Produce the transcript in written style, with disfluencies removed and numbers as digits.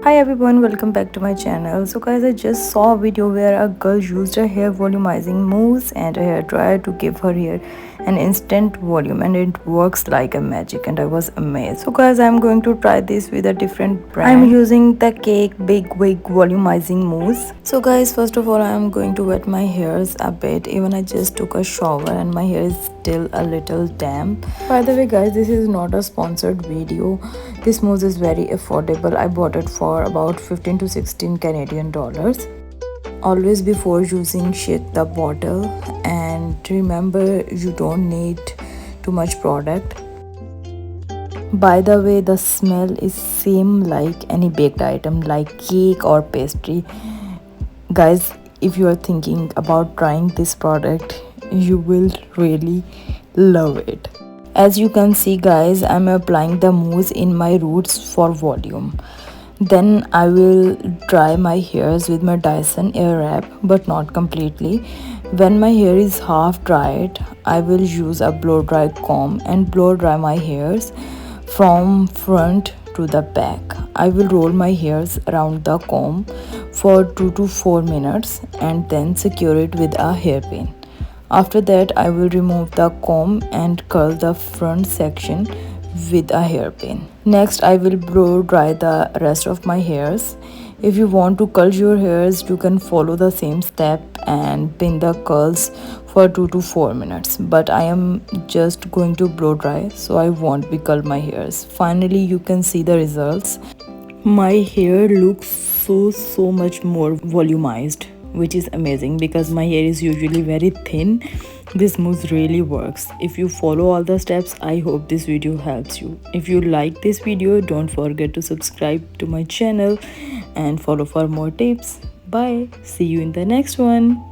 Hi everyone, welcome back to my channel. So guys, I just saw a video where a girl used a hair volumizing mousse and a hair dryer to give her hair an instant volume, and it works like a magic, and I was amazed. So guys, I'm going to try this with a different brand. I'm using the Cake Big Wig volumizing mousse. So guys, first of all, I'm going to wet my hairs a bit. Even I just took a shower and my hair is still a little damp. By the way guys, this is not a sponsored video. This mousse is very affordable. I bought it for about 15 to 16 Canadian dollars. Always before using, shake the bottle, and remember, you don't need too much product. By the way, the smell is same like any baked item like cake or pastry. Guys, if you are thinking about trying this product, you will really love it. As you can see guys, I'm applying the mousse in my roots for volume. Then I will dry my hairs with my Dyson Airwrap, but not completely. When my hair is half dried, I will use a blow dry comb and blow dry my hairs from front to the back. I will roll my hairs around the comb for 2 to 4 minutes and then secure it with a hairpin. After that, I will remove the comb and curl the front section with a hairpin. Next, I will blow dry the rest of my hairs. If you want to curl your hairs, you can follow the same step and pin the curls for 2 to 4 minutes. But I am just going to blow dry, so I won't be curl my hairs. Finally, you can see the results. My hair looks so much more volumized, which is amazing because my hair is usually very thin. This mousse really works. If you follow all the steps, I hope this video helps you. If you like this video, don't forget to subscribe to my channel and follow for more tips. Bye. See you in the next one.